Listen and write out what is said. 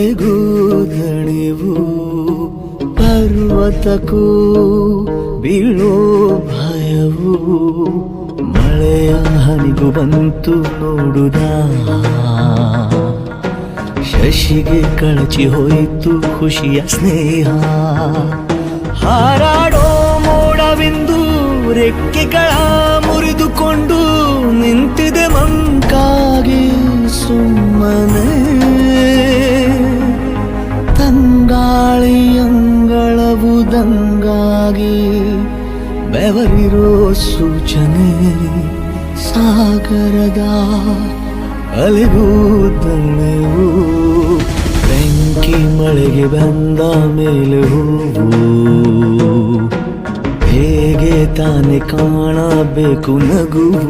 ಅಲೆಗೂ ದಣಿವು ಪರ್ವತಕ್ಕೂ ಬೀಳೋ ಭಯವು ಮಳೆಯ ಹನಿಗೂ ಬಂತು ನೋಡುದ ಶಶಿಗೆ ಕಳಚಿ ಹೋಯಿತು ಖುಷಿಯ ಸ್ನೇಹ ಹಾರಾಡೋ ಮೋಡವೆಂದು ರೆಕ್ಕೆಗಳ ಮುರಿದುಕೊಂಡು ನಿಂತಿದೆ ಮಂಕಾಗಿ ಸುಮ್ಮನೆ ತಂಗಾಳಿಯಂಗಳವುದಂಗಾಗಿ ಬೆವರಿರೋ ಸೂಚನೆ ಸಾಗರದ ಅಲೆಗೂ ದಳೆವು ಬೆಂಕಿ ಮಳೆಗೆ ಬಂದ ಮೇಲೆ ಹೂವು ಹೇಗೆ ತಾನೆ ಕಾಣಬೇಕು ನಗುವು